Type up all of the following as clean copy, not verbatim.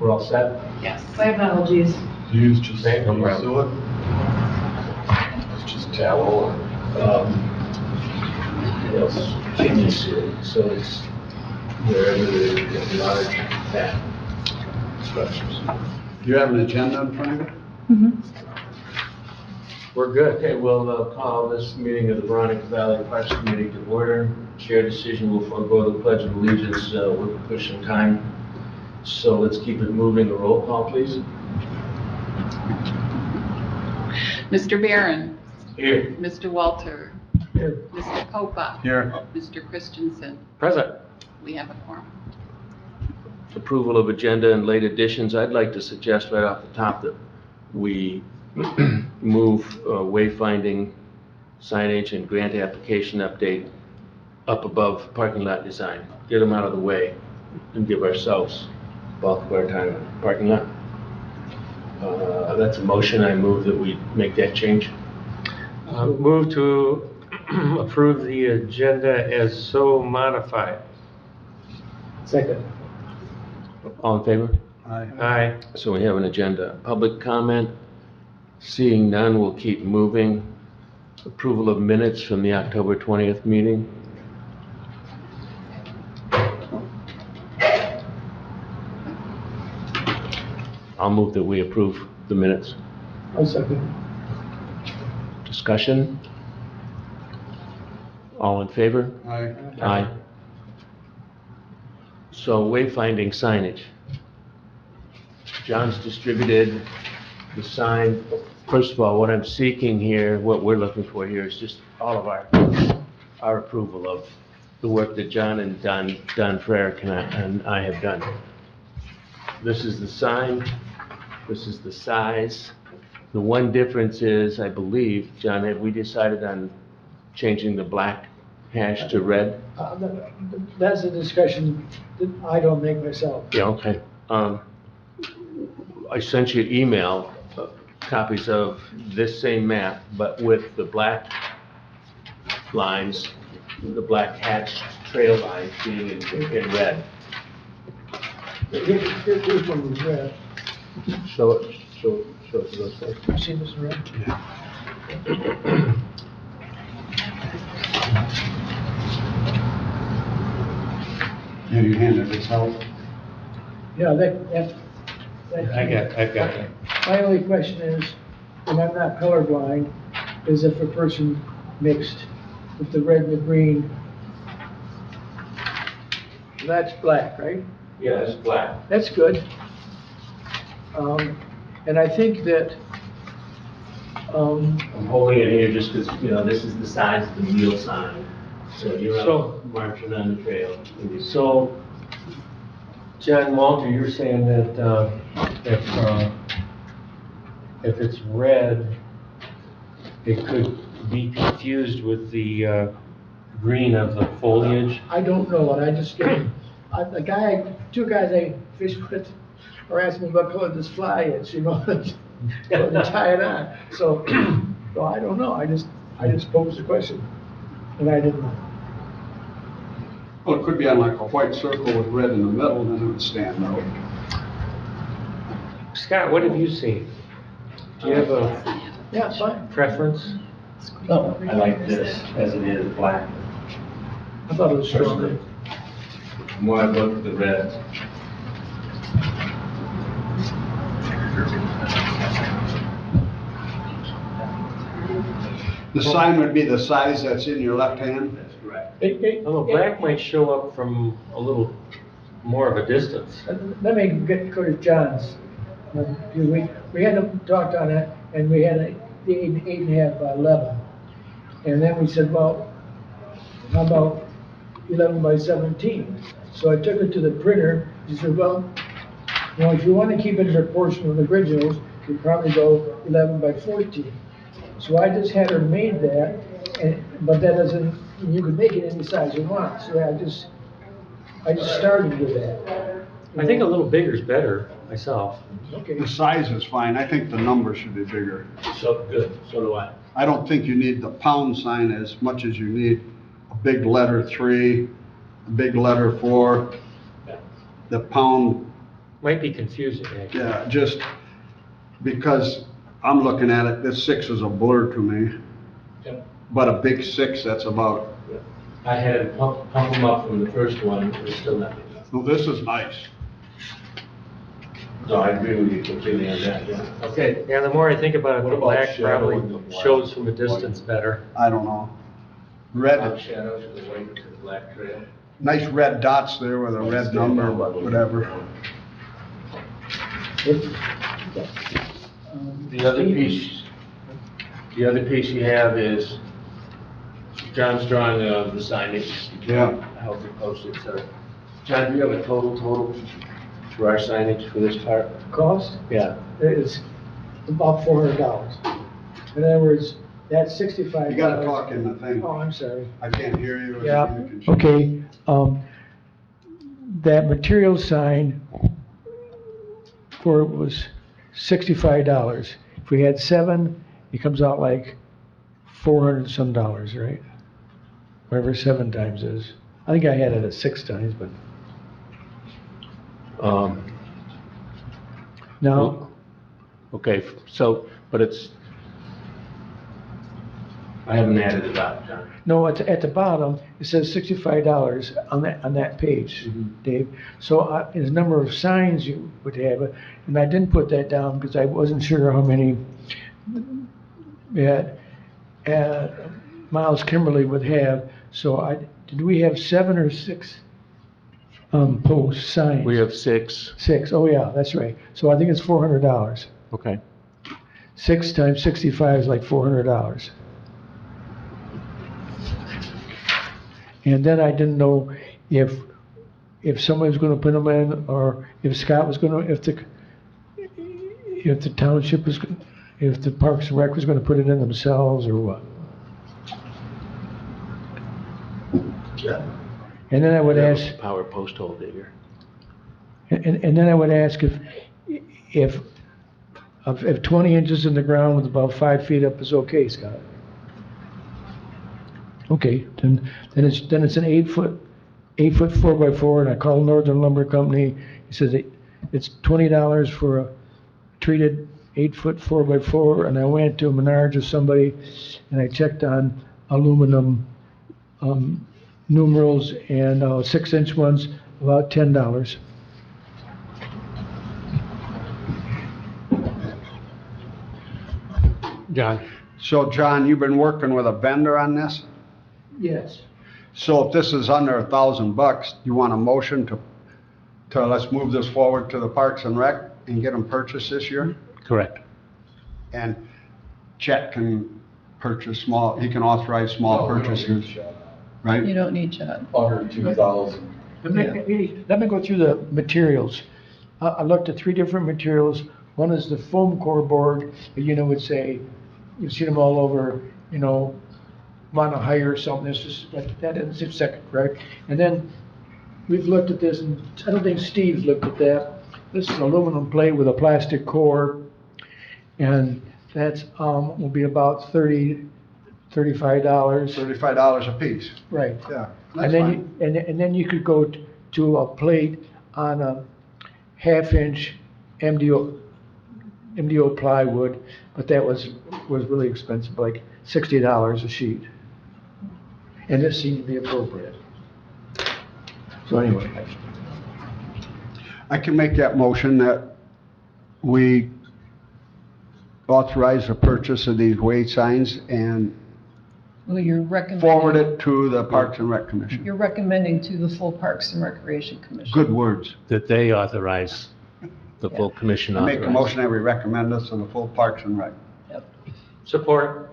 We're all set? Yes. My apologies. Use just Okay, no problem. sewer? It's just towel. What else? Kidney sewer, so it's wherever the large fat structures. Do you have an agenda in front of you? We're good. Okay, we'll call this meeting of the Veronica Valley Parks Committee to order. Chair decision will forego the Pledge of Allegiance. We're pushing time, so let's keep it moving. A roll call, please. Mr. Barron. Here. Mr. Walter. Here. Mr. Copa. Here. Mr. Christensen. Present. We have a quorum. Approval of agenda and late additions. I'd like to suggest right off the top that we move wayfinding signage and grant application update up above parking lot design. Get them out of the way and give ourselves bulk of our time in the parking lot. That's a motion. I move that we make that change. Move to approve the agenda as so modified. Second. All in favor? Aye. Aye. So we have an agenda. Public comment, seeing none, we'll keep moving. Approval of minutes from the October 20th meeting. I'll move that we approve the minutes. I'll second. Discussion? All in favor? Aye. Aye. So wayfinding signage. John's distributed the sign. First of all, what I'm seeking here, what we're looking for here is just all of our approval of the work that John and Don Frere and I have done. This is the sign, this is the size. The one difference is, I believe, John, have we decided on changing the black hash to red? That's a discussion that I don't make myself. Yeah, okay. I sent you email copies of this same map, but with the black lines, the black hatched trail lines being in red. Here's one was red. Show it to those guys. You seen this in red? And you handed this out? Yeah, that. I've got it. My only question is, and I'm not colorblind, is if a person mixed with the red and the green, that's black, right? Yeah, it's black. That's good. And I think that, I'm holding it here just because, this is the size of the wheel sign. So you're out marching on the trail. So, John Walter, you're saying that if it's red, it could be confused with the green of the foliage? I don't know, and I just get, two guys I fish with are asking me what color this fly is, to tie it on. So I don't know, I just posed the question, and I didn't know. Well, it could be on like a white circle with red in the middle, then it would stand out. Scott, what have you seen? Do you have a Yeah, it's fine. preference? No, I like this as it is, black. I thought it was stronger. The more I look at the red. The sign would be the size that's in your left hand? That's correct. Although black might show up from a little more of a distance. Let me go to John's. We had talked on it, and we had an 8.5 by 11. And then we said, well, how about 11 by 17? So I took it to the printer. He said, well, if you want to keep it in proportion with the originals, you probably go 11 by 14. So I just had her made that, but that doesn't, you can make it any size you want. So I just started with that. I think a little bigger is better myself. Okay. The size is fine, I think the number should be bigger. So, good, so do I. I don't think you need the pound sign as much as you need a big letter 3, a big letter 4. The pound Might be confusing, actually. Yeah, just because I'm looking at it, this 6 is a blur to me. Yep. But a big 6, that's about, I had to pump them up from the first one, it was still nothing. well, this is nice. No, I agree with you completely on that, yeah. Okay. Yeah, the more I think about it, What the about black shadow probably in the black? shows from a distance better. I don't know. Red, Shadows to the white to the black trail. nice red dots there with a red number, whatever. The other piece you have is John's drawing of the signage. Yeah. How we post it, so. John, do you have a total for our signage for this part? Cost Yeah. is about $400. In other words, that's $65. You gotta talk in the thing. Oh, I'm sorry. I can't hear you. Yeah, okay, that material sign for it was $65. If we had 7, it comes out like $400 some, right? Whatever 7 times is. I think I had it at 6 times, but now, Okay, so, but I haven't added it up, John. no, at the bottom, it says $65 on that page, Dave. So, there's a number of signs you would have, and I didn't put that down because I wasn't sure how many that Miles Kimberly would have. So did we have 7 or 6 post signs? We have 6. 6, oh yeah, that's right. So I think it's $400. Okay. 6 times 65 is like $400. And then I didn't know if somebody was gonna put them in, or if Scott was gonna, if the township was, if the Parks and Rec was gonna put it in themselves, or what. Yeah. And then I would ask, Power post hole digger. and then I would ask if 20 inches in the ground with about 5 feet up is okay, Scott. Okay, then it's an 8-foot 4x4, and I called Northern Lumber Company. He says it's $20 for a treated 8-foot 4x4, and I went to Menards or somebody, and I checked on aluminum numerals, and 6-inch ones about $10. John? So, John, you've been working with a vendor on this? Yes. So if this is under $1,000, you want a motion to let's move this forward to the Parks and Rec and get them purchased this year? Correct. And Chet can purchase small, he can authorize small purchases, right? You don't need Chad. Under 2,000. Let me go through the materials. I looked at 3 different materials. One is the foam core board, would say, you've seen them all over, want to hire something, this is, that is a second, right? And then we've looked at this, and I don't think Steve's looked at that. This is aluminum plate with a plastic core, and that's, will be about $35. $35 a piece, Right. yeah. And That's then, fine. and then you could go to a plate on a 1/2-inch MDO plywood, but that was really expensive, like $60 a sheet. And this seemed to be appropriate. So anyway, I can make that motion that we authorize the purchase of these weight signs and Well, you're recommending. forward it to the Parks and Rec Commission. You're recommending to the full Parks and Recreation Commission. Good words. That they authorize, the full commission I authorize. make a motion that we recommend this to the full Parks and Rec. Yep. Support.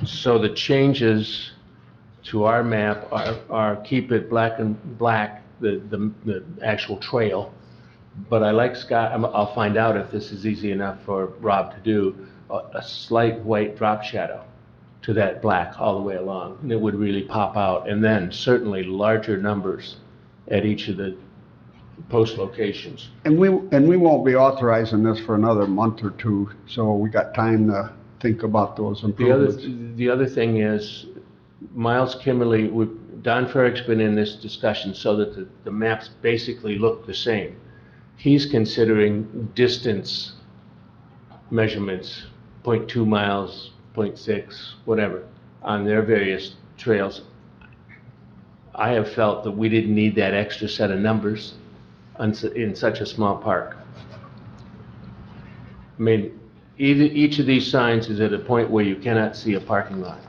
So the changes to our map are keep it black, the actual trail. But I like Scott, I'll find out if this is easy enough for Rob to do, a slight white drop shadow to that black all the way along. And it would really pop out. And then certainly larger numbers at each of the post locations. And we won't be authorizing this for another month or 2, so we got time to think about those improvements. The other thing is, Miles Kimberly, Don Ferrick's been in this discussion so that the maps basically look the same. He's considering distance measurements, 0.2 miles, 0.6, whatever, on their various trails. I have felt that we didn't need that extra set of numbers in such a small park. I mean, each of these signs is at a point where you cannot see a parking lot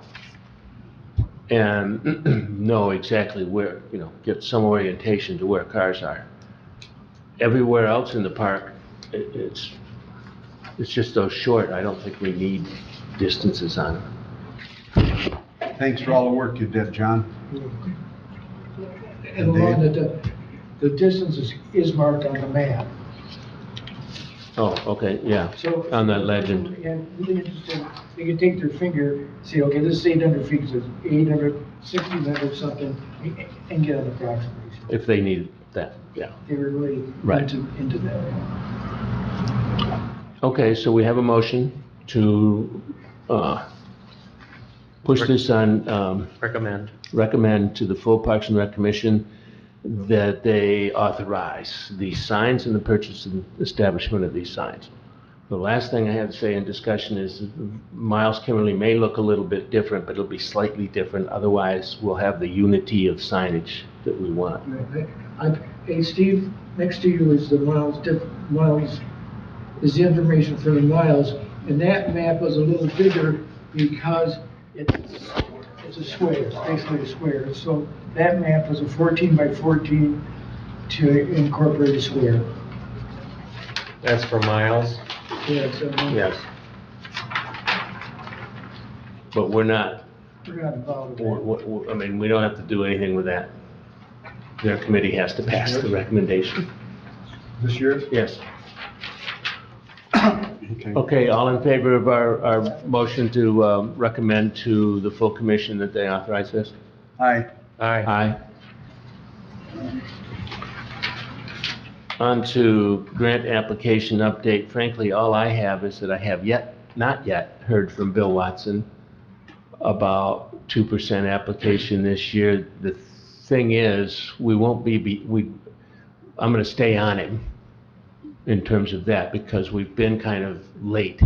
and know exactly where, get some orientation to where cars are. Everywhere else in the park, it's just so short. I don't think we need distances on it. Thanks for all the work you did, John. And along the distance is marked on the map. Oh, okay, yeah, So on that legend. And really interesting, they can take their finger, say, okay, this is 800 feet, so it's 800, 1600 something, and get an approximation. If they need that, yeah. They were really Right. into that. Okay, so we have a motion to push this on, recommend to the full Parks and Rec Commission that they authorize these signs and the purchase and establishment of these signs. The last thing I have to say in discussion is Miles Kimmerly may look a little bit different, but it'll be slightly different. Otherwise, we'll have the unity of signage that we want. Hey, Steve, next to you is the miles, is the information for the miles, and that map was a little bigger because it's a square, it's basically a square. So that map was a 14 by 14 to incorporate a square. That's for miles. Yeah, so Yes. But we're not, we're not involved with that. I mean, we don't have to do anything with that. Their committee has to pass the recommendation. This year's? Yes. Okay. Okay, all in favor of our motion to recommend to the full commission that they authorize this? Aye. Aye. Aye. On to grant application update. Frankly, all I have is that I have not yet heard from Bill Watson about 2% application this year. The thing is, we won't I'm going to stay on him in terms of that because we've been kind of late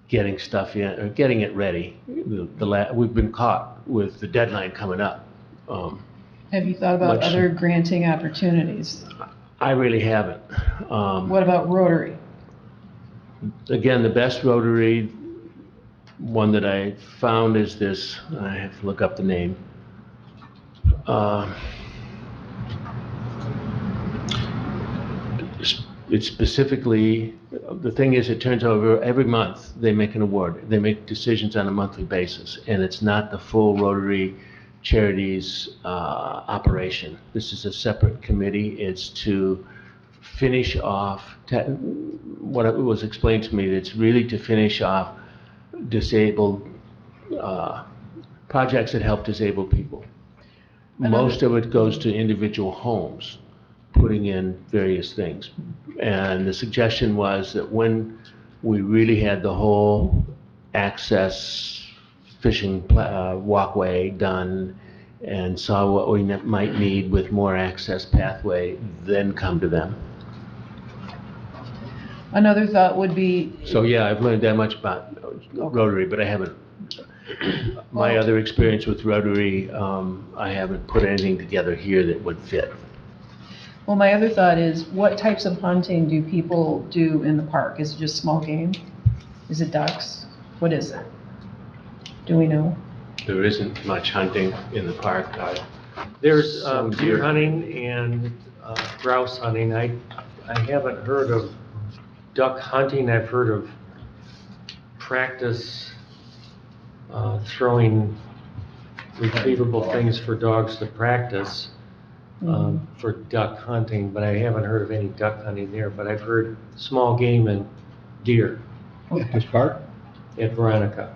getting stuff in or getting it ready. We've been caught with the deadline coming up. Have you thought about other granting opportunities? I really haven't. What about Rotary? Again, the best Rotary one that I found is this, I have to look up the name. It's specifically, the thing is, it turns over every month, they make an award. They make decisions on a monthly basis, and it's not the full Rotary Charities operation. This is a separate committee. It's to finish off, what it was explained to me, it's really to finish off disabled, projects that help disabled people. Most of it goes to individual homes, putting in various things. And the suggestion was that when we really had the whole access fishing walkway done and saw what we might need with more access pathway, then come to them. Another thought would be, So yeah, I've learned that much about Rotary, but I haven't, my other experience with Rotary, I haven't put anything together here that would fit. well, my other thought is, what types of hunting do people do in the park? Is it just small game? Is it ducks? What is it? Do we know? There isn't much hunting in the park. There's Some deer hunting and grouse hunting. I haven't heard of duck hunting. I've heard of practice throwing retrievable things for dogs to practice for duck hunting, but I haven't heard of any duck hunting there. But I've heard small game and deer This park? at Veronica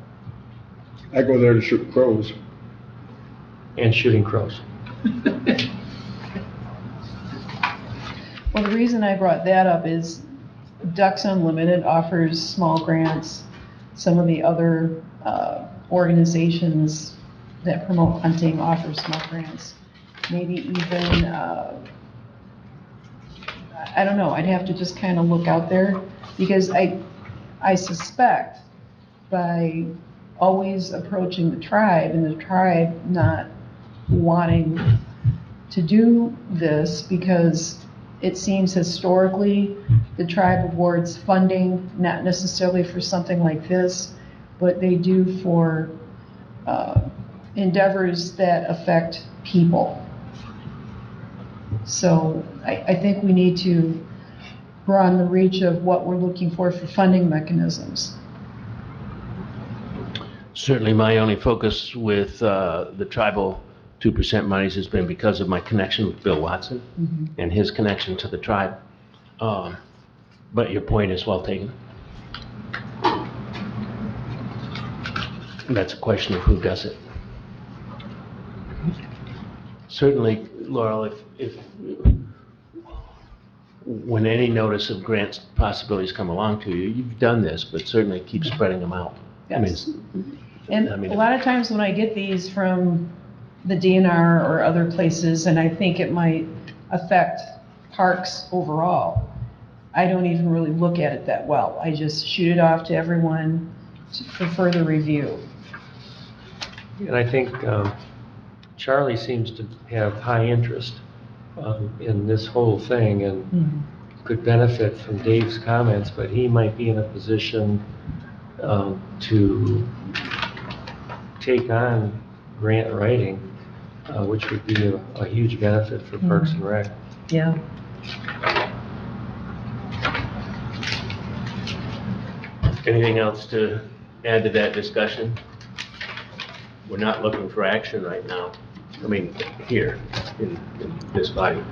I go there to shoot crows. and shooting crows. Well, the reason I brought that up is Ducks Unlimited offers small grants. Some of the other organizations that promote hunting, offer small grants. Maybe even, I don't know, I'd have to just kind of look out there, because I suspect by always approaching the tribe and the tribe not wanting to do this, because it seems historically the tribe awards funding, not necessarily for something like this, but they do for endeavors that affect people. So I think we need to broaden the reach of what we're looking for funding mechanisms. Certainly, my only focus with the tribal 2% monies has been because of my connection with Bill Watson and his connection to the tribe. But your point is well taken. That's a question of who does it. Certainly, Laurel, if when any notice of grant possibilities come along to you, you've done this, but certainly keep spreading them out. Yes. And a lot of times when I get these from the DNR or other places, and I think it might affect parks overall, I don't even really look at it that well. I just shoot it off to everyone for further review. And I think Charlie seems to have high interest in this whole thing and could benefit from Dave's comments, but he might be in a position to take on grant writing, which would be a huge benefit for Parks and Rec. Yeah. Anything else to add to that discussion? We're not looking for action right now. I mean, here in this body.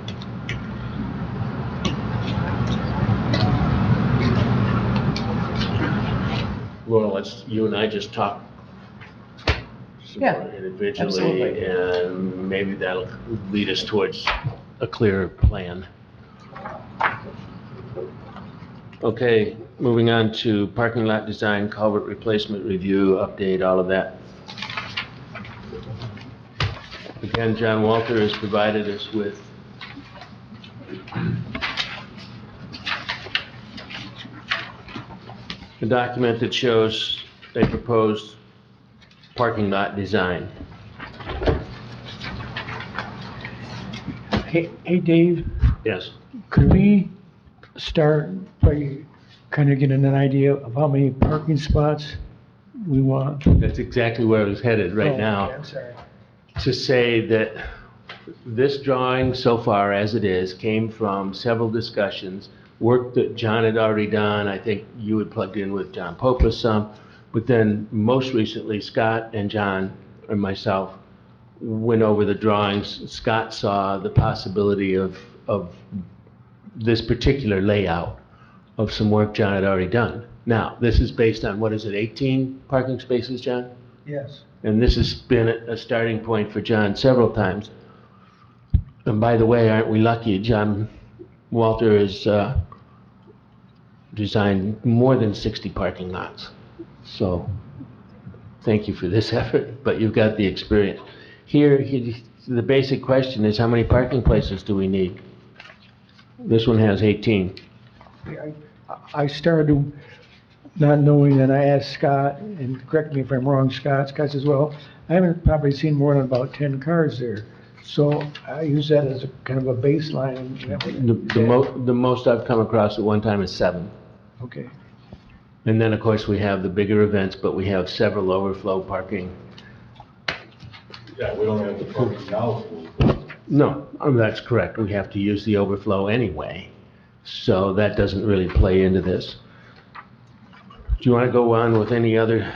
Laurel, let's, you and I just talk some Yeah, more individually, absolutely. and maybe that'll lead us towards a clearer plan. Okay, moving on to parking lot design, culvert replacement review, update, all of that. Again, John Walter has provided us with a document that shows a proposed parking lot design. Hey, Dave, Yes. could we start by kind of getting an idea of how many parking spots we want? That's exactly where I was headed right Oh, now. okay, I'm sorry. To say that this drawing so far as it is came from several discussions, work that John had already done. I think you had plugged in with John Popus some, but then most recently Scott and John and myself went over the drawings. Scott saw the possibility of this particular layout of some work John had already done. Now, this is based on, what is it, 18 parking spaces, John? Yes. And this has been a starting point for John several times. And by the way, aren't we lucky? John Walter has designed more than 60 parking lots. So thank you for this effort, but you've got the experience. Here, the basic question is, how many parking places do we need? This one has 18. I started not knowing, and I asked Scott, and correct me if I'm wrong, Scott says, well, I haven't probably seen more than about 10 cars there. So I use that as a kind of a baseline. And The most I've come across at one time is 7. Okay. And then, of course, we have the bigger events, but we have several overflow parking. Yeah, we don't have the parking now. No, that's correct. We have to use the overflow anyway. So that doesn't really play into this. Do you want to go on with any other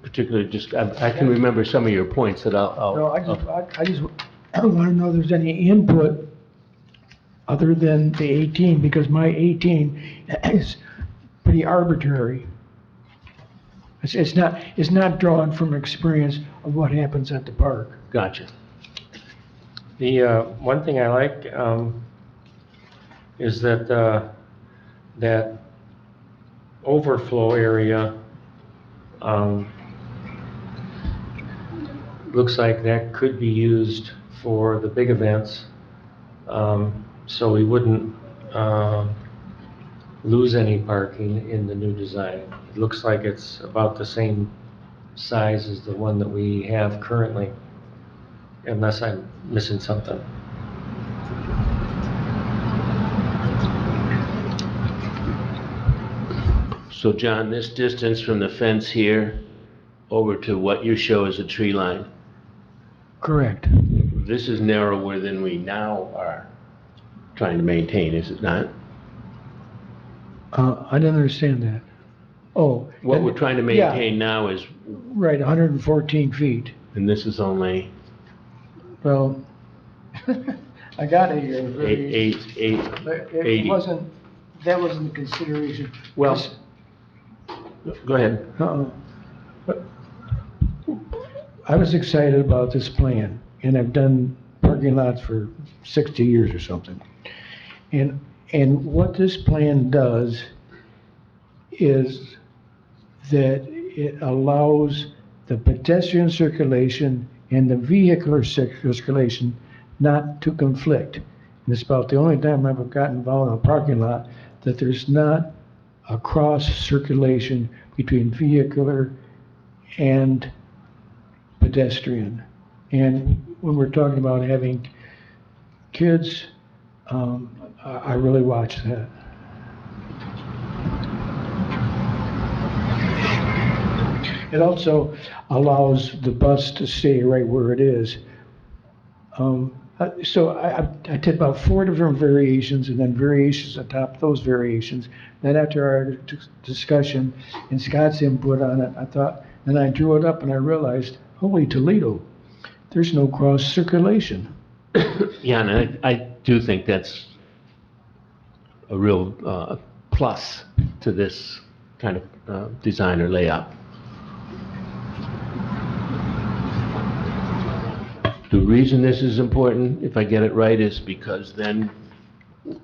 particular, just, I can remember some of your points that No, I just want to know if there's any input other than the 18, because my 18 is pretty arbitrary. It's not drawn from experience of what happens at the park. Gotcha. The one thing I like is that that overflow area looks like that could be used for the big events. So we wouldn't lose any parking in the new design. It looks like it's about the same size as the one that we have currently, unless I'm missing something. So John, this distance from the fence here over to what you show as a tree line, Correct. this is narrower than we now are trying to maintain, is it not? I didn't understand that. Oh. What we're trying to yeah, maintain now is, Right, 114 feet. and this is only Well, I got it here. But it 80. wasn't, that wasn't a consideration. Well, go ahead. But I was excited about this plan, and I've done parking lots for 60 years or something. And what this plan does is that it allows the pedestrian circulation and the vehicular circulation not to conflict. And it's about the only time I've ever gotten involved in a parking lot that there's not a cross circulation between vehicular and pedestrian. And when we're talking about having kids, I really watch that. It also allows the bus to stay right where it is. So I did about 4 different variations and then variations on top of those variations. Then after our discussion and Scott's input on it, I thought, then I drew it up and I realized, holy Toledo, there's no cross circulation. Yeah, and I do think that's a real plus to this kind of design or layout. The reason this is important, if I get it right, is because then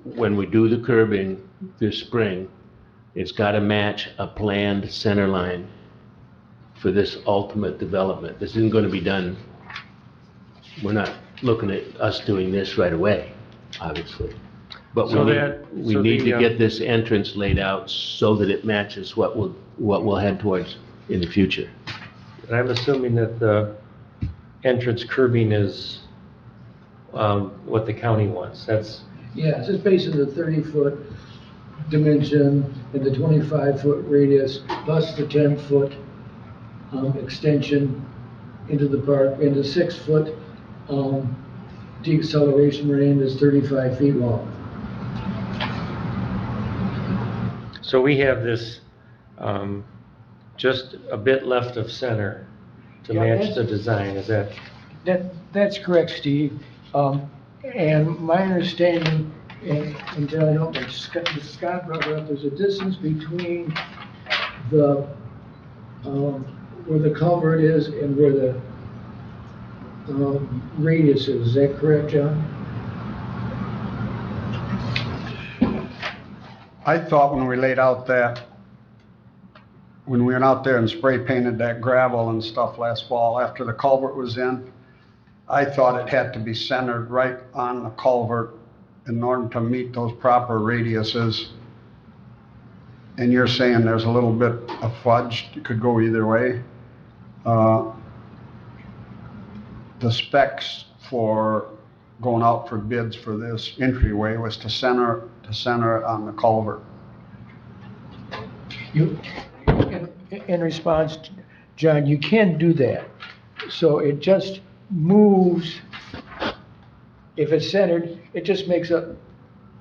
when we do the curbing this spring, it's got to match a planned center line for this ultimate development. This isn't going to be done, we're not looking at us doing this right away, obviously. But So we need to get this entrance laid out so that it matches what we'll head towards in the future. And I'm assuming that the entrance curbing is what the county wants. That's, Yeah, it's just based on the 30-foot dimension and the 25-foot radius, plus the 10-foot extension into the park, and the 6-foot deceleration range is 35 feet long. so we have this just a bit left of center to Yeah, match that's- the design, is that? That's correct, Steve. And my understanding, and John, I don't know, Scott brought it up, there's a distance between the, where the culvert is and where the radius is that correct, John? I thought when we laid out that, when we went out there and spray painted that gravel and stuff last fall after the culvert was in, I thought it had to be centered right on the culvert in order to meet those proper radiuses. And you're saying there's a little bit of fudge, it could go either way. The specs for going out for bids for this entryway was to center it on the culvert. In response, John, you can do that. So it just moves, if it's centered, it just makes a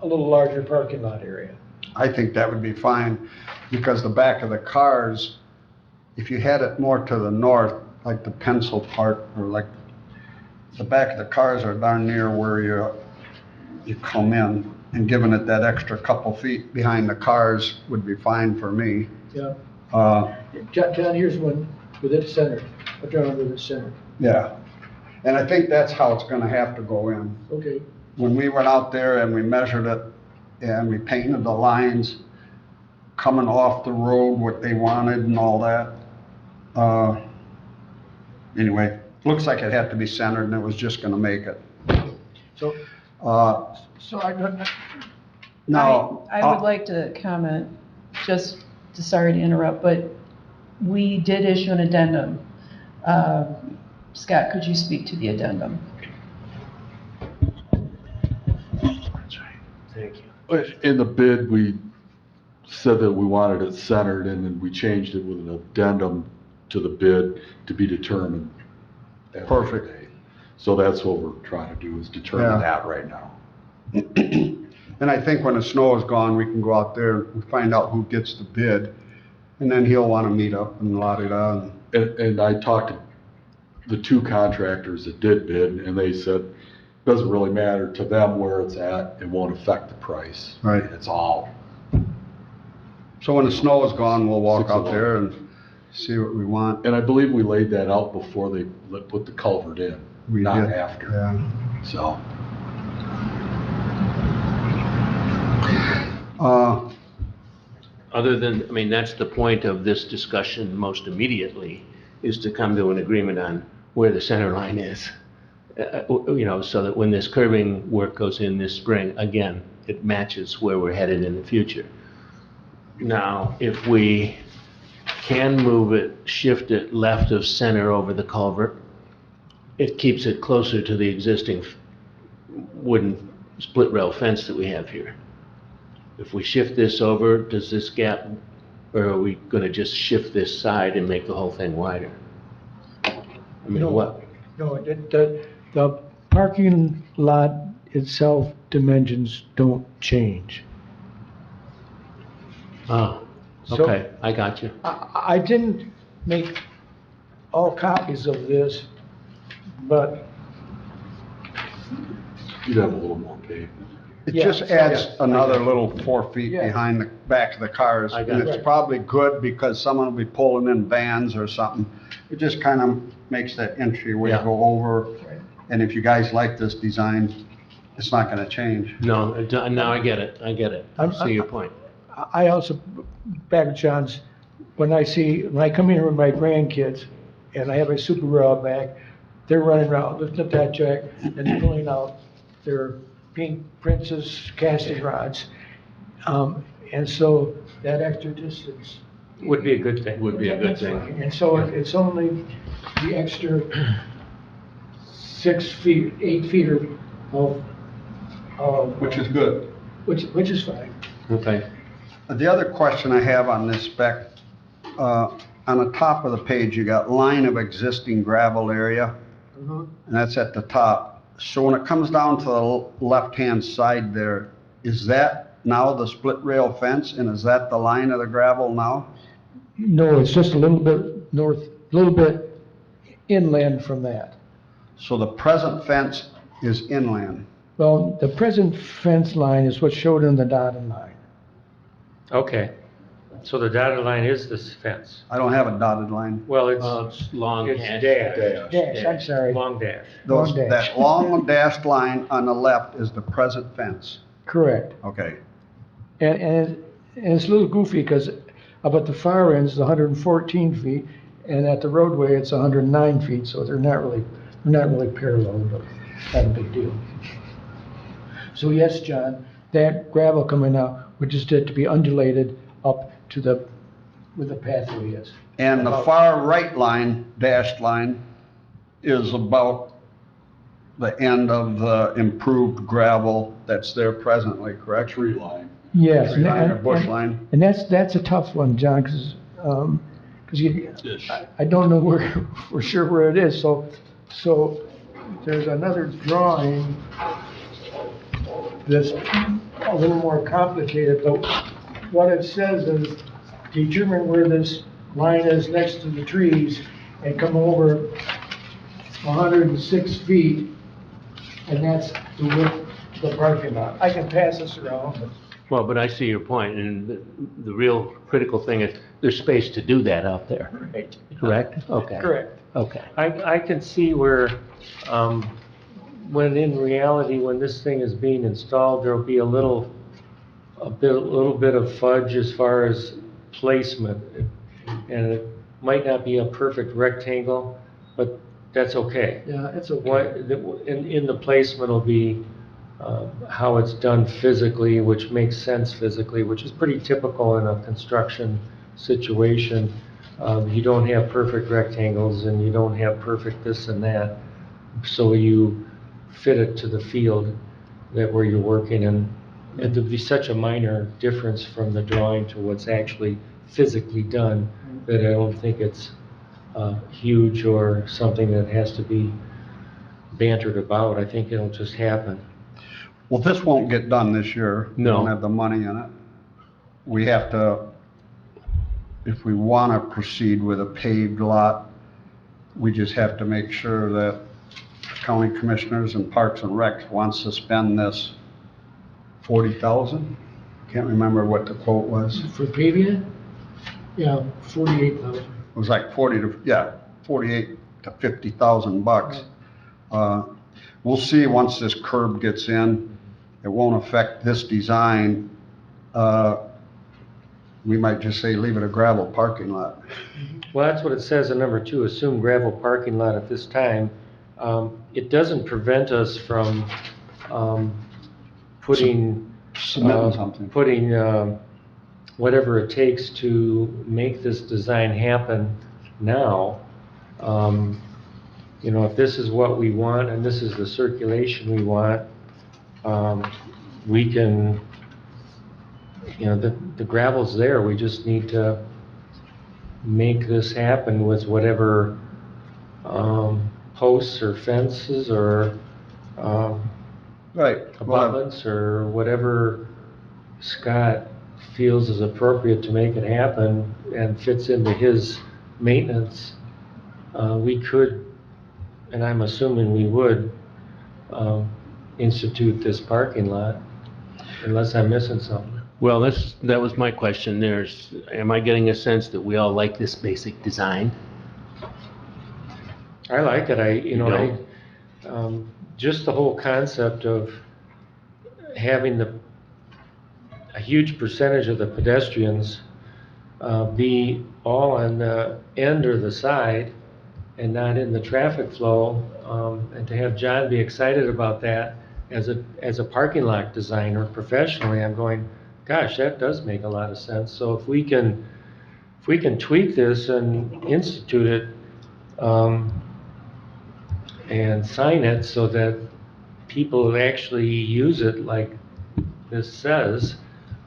little larger parking lot area. I think that would be fine, because the back of the cars, if you had it more to the north, like the pencil part, or like, the back of the cars are darn near where you come in, and giving it that extra couple feet behind the cars would be fine for me. Yeah. John, here's one with it centered, a drawing with it centered. Yeah, and I think that's how it's gonna have to go in. Okay. When we went out there and we measured it, and we painted the lines coming off the road, what they wanted and all that. Anyway, looks like it had to be centered and it was just gonna make it. So, Uh, so I don't, Now. I would like to comment, sorry to interrupt, but we did issue an addendum. Scott, could you speak to the addendum? That's right. Thank you. In the bid, we said that we wanted it centered, and then we changed it with an addendum to the bid to be determined. at Perfect. date. So that's what we're trying to do, is determine Yeah. that right now. And I think when the snow is gone, we can go out there and find out who gets the bid. And then he'll want to meet up and la-di-da. And I talked to the two contractors that did bid, and they said, it doesn't really matter to them where it's at, it won't affect the price. Right. It's all, So when the snow is gone, we'll walk 6 out of them. there and see what we want. and I believe we laid that out before they put the culvert in, We not did. after. Yeah. So, Other than, I mean, that's the point of this discussion most immediately, is to come to an agreement on where the center line is. You know, so that when this curbing work goes in this spring, again, it matches where we're headed in the future. Now, if we can move it, shift it left of center over the culvert, it keeps it closer to the existing wooden split rail fence that we have here. If we shift this over, does this gap, or are we gonna just shift this side and make the whole thing wider? I mean, No. what? no, the parking lot itself dimensions don't change. Oh, So- okay, I got you. I didn't make all copies of this, but you'd have a little more pavement. It Yeah. just adds Yeah. another little 4 feet Yeah. behind the back of the cars. I got And it's it. probably good because someone will be pulling in vans or something. It just kind of makes that entryway Yeah. go over. And if you guys like this design, it's not gonna change. No, now I get it, I get it. I see your point. I also, back to John's, when I come in with my grandkids, and I have a Subaru out back, they're running around, lifting up that jack, and pulling out their pink Princess casting rods. And so that extra distance. Would be a good thing. Would be a good thing. And so it's only the extra 6 feet, 8 feet of, Which is good. which is fine. Okay. The other question I have on this spec, on the top of the page, you got line of existing gravel area, and that's at the top. So when it comes down to the left-hand side there, is that now the split rail fence, and is that the line of the gravel now? No, it's just a little bit north, a little bit inland from that. So the present fence is inland. Well, the present fence line is what's showed in the dotted line. Okay, so the dotted line is this fence. I don't have a dotted line. Well, It's long it's hash. dash, Dash, I'm sorry. long dash. Those, Long dash. that long dashed line on the left is the present fence. Correct. Okay. And it's a little goofy because up at the far end is 114 feet, and at the roadway it's 109 feet, so they're not really parallel, but not a big deal. So yes, John, that gravel coming out would just have to be undulated up to where the pathway is. And the far right line, dashed line, is about the end of the improved gravel that's there presently, correct? Tree line. Yes. Tree line or bush line? And that's a tough one, John, because I don't know where, for sure where it is, so there's another drawing that's a little more complicated, but what it says is determine where this line is next to the trees and come over 106 feet, and that's the width of the parking lot. I can pass this around, but Well, but I see your point, and the real critical thing is, there's space to do that out there, right. correct? Okay. Correct. Okay. I can see where, when in reality, when this thing is being installed, there'll be a little bit of fudge as far as placement. And it might not be a perfect rectangle, but that's okay. Yeah, it's okay. In the placement will be how it's done physically, which makes sense physically, which is pretty typical in a construction situation. You don't have perfect rectangles and you don't have perfect this and that. So you fit it to the field that where you're working, and it would be such a minor difference from the drawing to what's actually physically done that I don't think it's huge or something that has to be bantered about. I think it'll just happen. Well, this won't get done this year. We No. don't have the money in it. We have to, if we want to proceed with a paved lot, we just have to make sure that county commissioners and Parks and Rec wants to spend this 40,000. Can't remember what the quote was. For paving it? Yeah, 48,000. It was like 48 to 50,000 bucks. We'll see once this curb gets in. It won't affect this design. We might just say leave it a gravel parking lot. Well, that's what it says in number 2, assume gravel parking lot at this time. It doesn't prevent us from putting Submitting something. whatever it takes to make this design happen now. You know, if this is what we want and this is the circulation we want, we can, you know, the gravel's there. We just need to make this happen with whatever posts or fences or Right. abutments or whatever Scott feels is appropriate to make it happen and fits into his maintenance. We could, and I'm assuming we would, institute this parking lot, unless I'm missing something. Well, that was my question. Am I getting a sense that we all like this basic design? I like it. Just the whole concept of having a huge percentage of the pedestrians be all on the end or the side and not in the traffic flow, and to have John be excited about that as a parking lot designer professionally, I'm going, gosh, that does make a lot of sense. So if we can tweak this and institute it, and sign it so that people actually use it like this says,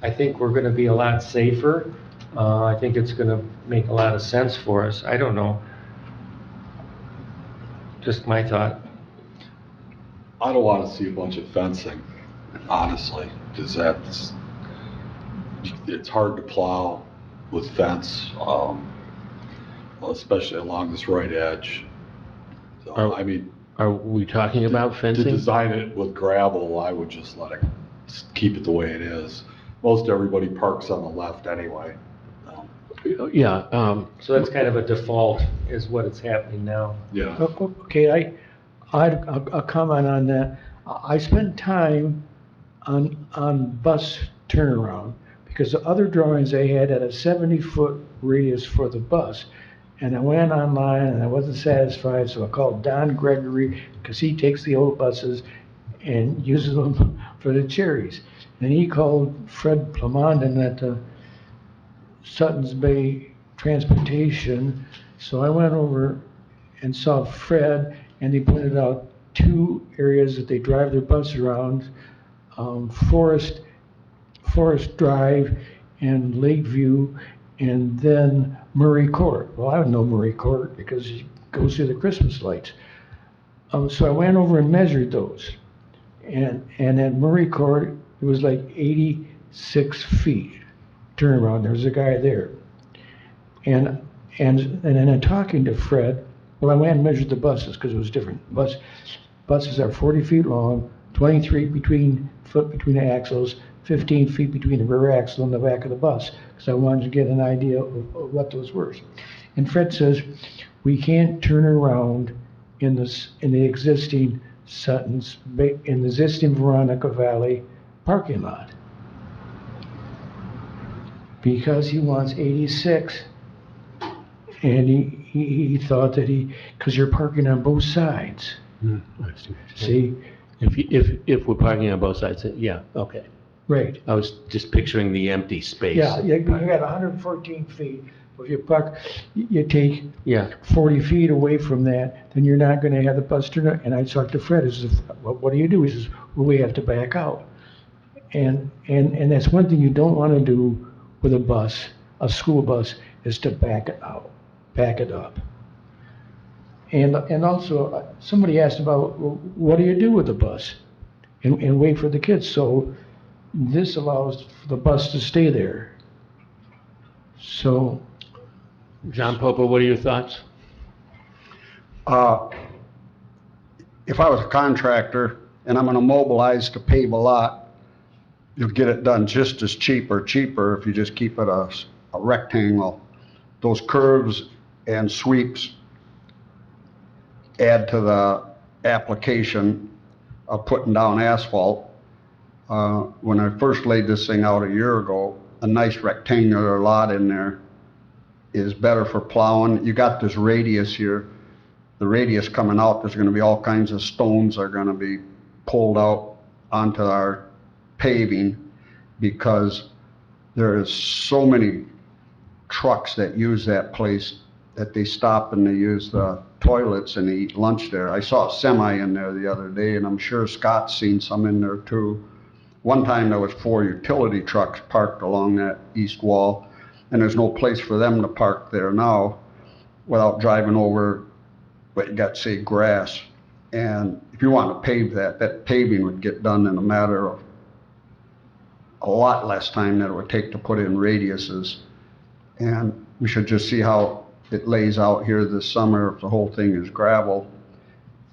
I think we're gonna be a lot safer. I think it's gonna make a lot of sense for us. I don't know. Just my thought. I don't want to see a bunch of fencing, honestly, because it's hard to plow with fence, especially along this right edge. So, I mean, Are we talking about to fencing? design it with gravel, I would just keep it the way it is. Most everybody parks on the left anyway. Yeah, So that's kind of a default is what it's happening now. Yeah. Okay, I had a comment on that. I spent time on bus turnaround because the other drawings they had a 70-foot radius for the bus. And I went online and I wasn't satisfied, so I called Don Gregory because he takes the old buses and uses them for the cherries. And he called Fred Plamondon at the Sutton's Bay Transportation. So I went over and saw Fred, and he pointed out 2 areas that they drive their bus around, Forest Drive and Lakeview, and then Murray Court. Well, I would know Murray Court because it goes through the Christmas lights. So I went over and measured those. And at Murray Court, it was like 86 feet turnaround. There was a guy there. And then in talking to Fred, well, I went and measured the buses because it was different. Buses are 40 feet long, 23 foot between the axles, 15 feet between the rear axle and the back of the bus, because I wanted to get an idea of what those were. And Fred says, we can't turn around in the existing in the existing Veronica Valley parking lot, because he wants 86 And he thought that because you're parking on both sides, see? If we're parking on both sides, yeah, okay. Right. I was just picturing the empty space. Yeah, you got 114 feet. If you park, you take Yeah, 40 feet away from that, then you're not gonna have the bus turn. And I talked to Fred, I says, what do you do? He says, well, we have to back out. And that's one thing you don't wanna do with a bus, a school bus, is to back it out, back it up. And also, somebody asked about, well, what do you do with the bus? And wait for the kids. So this allows the bus to stay there. So, John Popa, what are your thoughts? If I was a contractor and I'm gonna mobilize to pave a lot, you'll get it done just as cheaper if you just keep it a rectangle. Those curves and sweeps add to the application of putting down asphalt. When I first laid this thing out a year ago, a nice rectangular lot in there is better for plowing. You got this radius here. The radius coming out, there's gonna be all kinds of stones that are gonna be pulled out onto our paving because there is so many trucks that use that place that they stop and they use the toilets and they eat lunch there. I saw a semi in there the other day, and I'm sure Scott's seen some in there too. One time there was 4 utility trucks parked along that east wall, and there's no place for them to park there now without driving over what you got, say, grass. And if you want to pave that paving would get done in a matter of a lot less time than it would take to put in radiuses. And we should just see how it lays out here this summer if the whole thing is gravel.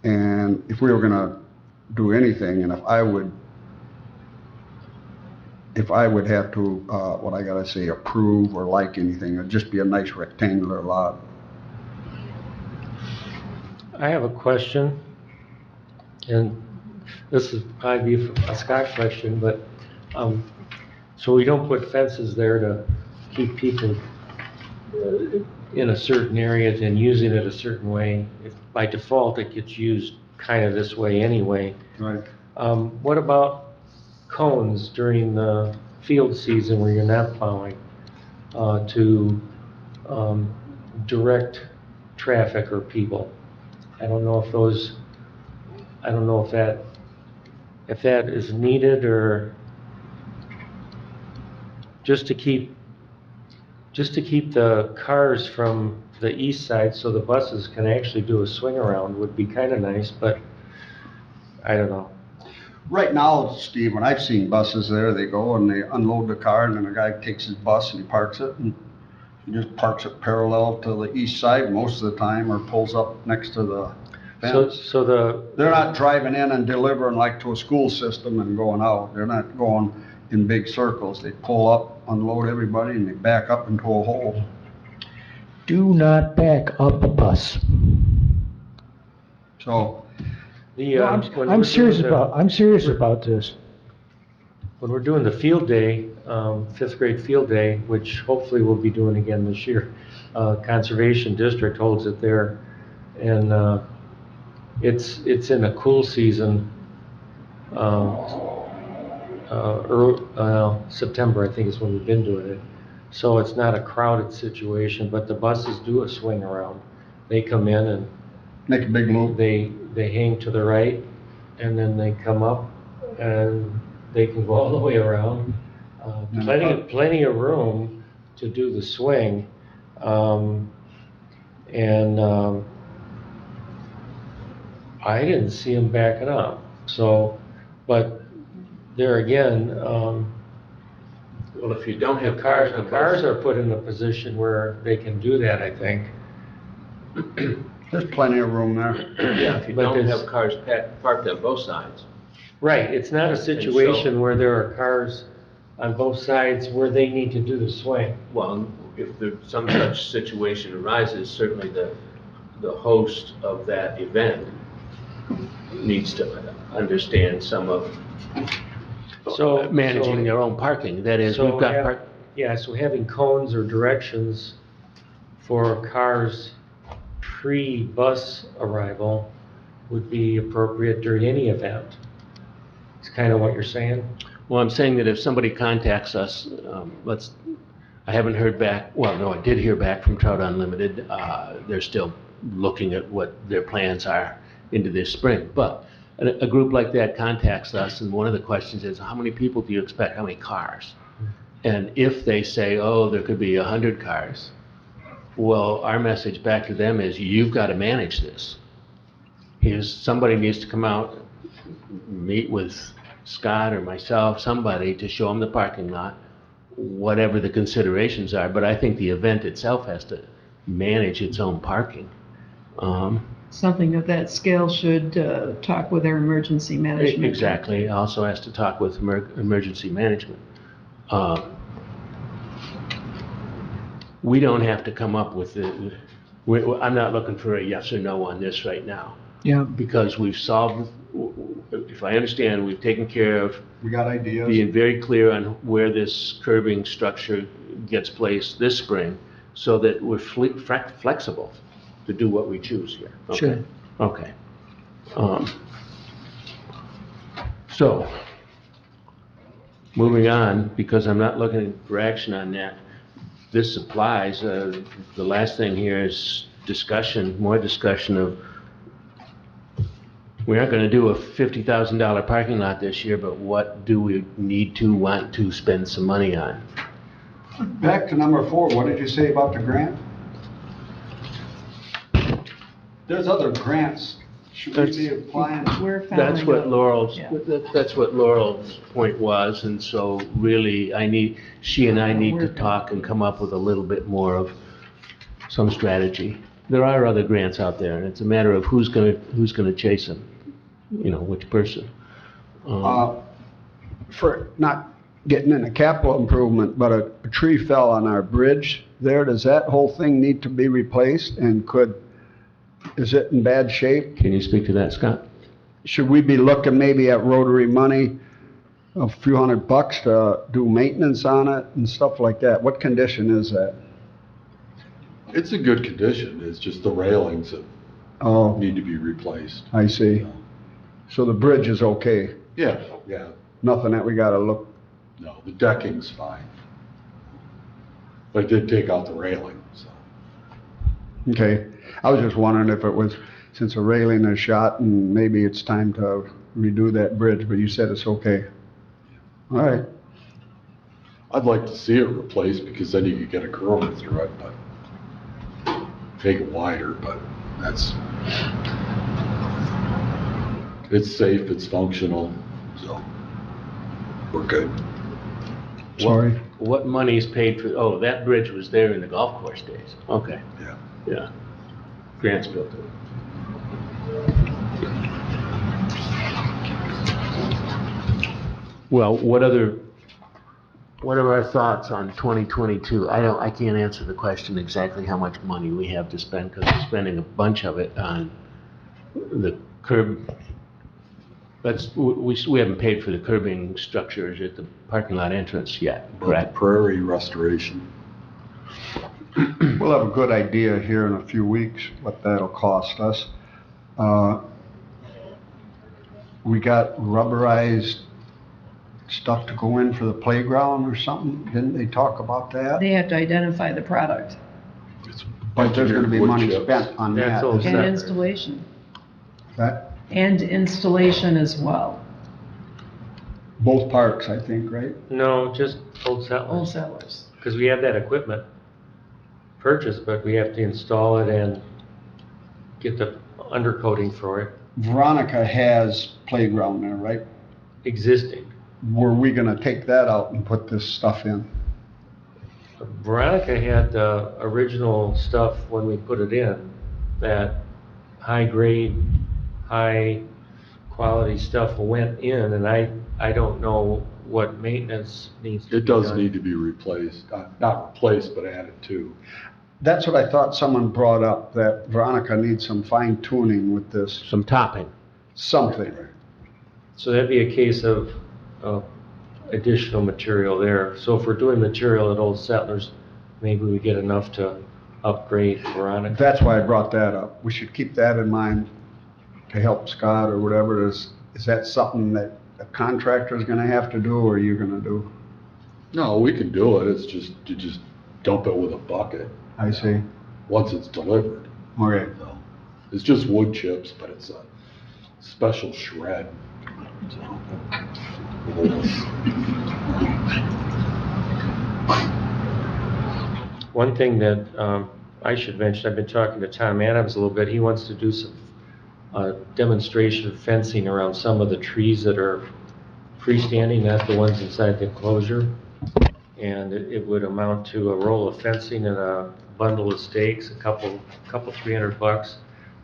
And if we were gonna do anything, and if I would have to, what I gotta say, approve or like anything, it'd just be a nice rectangular lot. I have a question, and this is probably a Scott question, but, so we don't put fences there to keep people in a certain area and using it a certain way. If by default it gets used kind of this way anyway. Right. What about cones during the field season where you're not plowing, to direct traffic or people? I don't know if that is needed, or just to keep the cars from the east side so the buses can actually do a swing around would be kind of nice, but I don't know. Right now, Steve, when I've seen buses there, they go and they unload the car, and then the guy takes his bus and he parks it, and he just parks it parallel to the east side most of the time, or pulls up next to the fence. They're not driving in and delivering like to a school system and going out. They're not going in big circles. They pull up, unload everybody, and they back up into a hole. do not back up a bus. So, No, I'm serious about this. When we're doing the field day, 5th grade field day, which hopefully we'll be doing again this year, Conservation District holds it there, and it's in a cool season, September I think is when we've been doing it. So it's not a crowded situation, but the buses do a swing around. They come in and make a big loop. they hang to the right, and then they come up, and they can go all the way around. Plenty of room to do the swing, and I didn't see them backing up. So, but there again, Well, if you don't have the cars cars, on the both cars are put in a position where they can do that, I think. There's plenty of room there. Yeah, if you But don't it's- have cars parked on both sides. Right, it's not a situation where there are cars on both sides where they need to do the swing. Well, if there, some such situation arises, certainly the host of that event needs to understand some of managing their own parking. That is, we've got Yeah, so having cones or directions for cars pre-bus arrival would be appropriate during any event. It's kind of what you're saying? Well, I'm saying that if somebody contacts us, I haven't heard back, well, no, I did hear back from Trout Unlimited. They're still looking at what their plans are into this spring. But a group like that contacts us, and one of the questions is, how many people do you expect? How many cars? And if they say, oh, there could be 100 cars, well, our message back to them is, you've got to manage this. Somebody needs to come out, meet with Scott or myself, somebody, to show them the parking lot, whatever the considerations are. But I think the event itself has to manage its own parking. Something of that scale should talk with their emergency management. Exactly. Also has to talk with emergency management. We don't have to come up with I'm not looking for a yes or no on this right now. Yeah. Because we've solved, if I understand, we've taken care of We got ideas. being very clear on where this curbing structure gets placed this spring, so that we're flexible to do what we choose here. Okay? Sure. Okay. So, moving on, because I'm not looking for action on that, this applies, the last thing here is more discussion of, we aren't gonna do a $50,000 parking lot this year, but what do we want to spend some money on? Back to number 4, what did you say about the grant? There's other grants. Should we be applying? We're following That's what up. Laurel's, Yeah. that's what Laurel's point was, and so really, she and I need to talk and come up with a little bit more of some strategy. There are other grants out there, and it's a matter of who's gonna chase them, which person. For not getting into capital improvement, but a tree fell on our bridge there. Does that whole thing need to be replaced, and is it in bad shape? Can you speak to that, Scott? Should we be looking maybe at Rotary money, a few $100 to do maintenance on it and stuff like that? What condition is that? It's in good condition, it's just the railings that Oh, need to be replaced. I see. So the bridge is okay? Yeah, Nothing that we gotta look, no, the decking's fine. But I did take out the railing, so. okay. I was just wondering if it was, since a railing is shot, and maybe it's time to redo that bridge, but you said it's okay. All right. I'd like to see it replaced, because then you could get a curve through it, but make it wider, but it's safe, it's functional, so we're good. Sorry. What money's paid for, oh, that bridge was there in the golf course days. Okay, Yeah. yeah. Grants built it. Well, what are our thoughts on 2022? I can't answer the question exactly how much money we have to spend, because we're spending a bunch of it on the curb. We haven't paid for the curbing structures at the parking lot entrance yet, But correct? prairie restoration, We'll have a good idea here in a few weeks what that'll cost us. We got rubberized stuff to go in for the playground or something? Didn't they talk about that? They have to identify the product it's But there's gonna be wood money chips. spent on That's that. all and separate. installation. That, And installation as well, both parks, I think, right? No, just Old old Settlers, settlers. because we have that equipment purchased, but we have to install it and get the undercoating for it, Veronica has playground there, right? existing. Were we gonna take that out and put this stuff in? Veronica had the original stuff when we put it in, that high grade, high quality stuff went in, and I don't know what maintenance needs to be It done. does need to be replaced, not replaced, but added to. That's what I thought someone brought up, that Veronica needs some fine tuning with this, Some topping. something. So that'd be a case of additional material there. So if we're doing material at Old Settlers, maybe we get enough to upgrade Veronica. That's why I brought that up. We should keep that in mind to help Scott or whatever it is. Is that something that a contractor is gonna have to do, or are you gonna do? No, we can do it, it's just, you just dump it with a bucket I see. once it's delivered. Okay. So, it's just wood chips, but it's a special shred. So, One thing that I should mention, I've been talking to Tom Adams a little bit. He wants to do some demonstration of fencing around some of the trees that are freestanding, not the ones inside the enclosure. And it would amount to a roll of fencing and a bundle of stakes, a couple $300.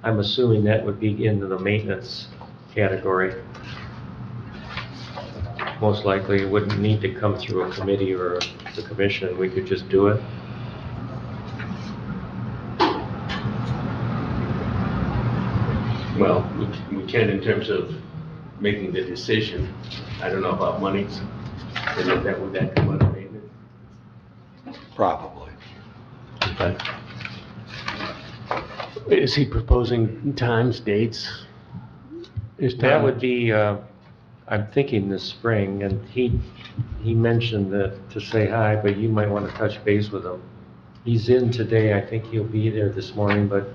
I'm assuming that would be into the maintenance category. Most likely, it wouldn't need to come through a committee or the commission. We could just do it. Well, we can in terms of making the decision. I don't know about monies. And if would that come out of maintenance? probably. Okay. Is he proposing times, dates? That would be, I'm thinking this spring, and he mentioned that to say hi, but you might want to touch base with him. He's in today, I think he'll be there this morning, but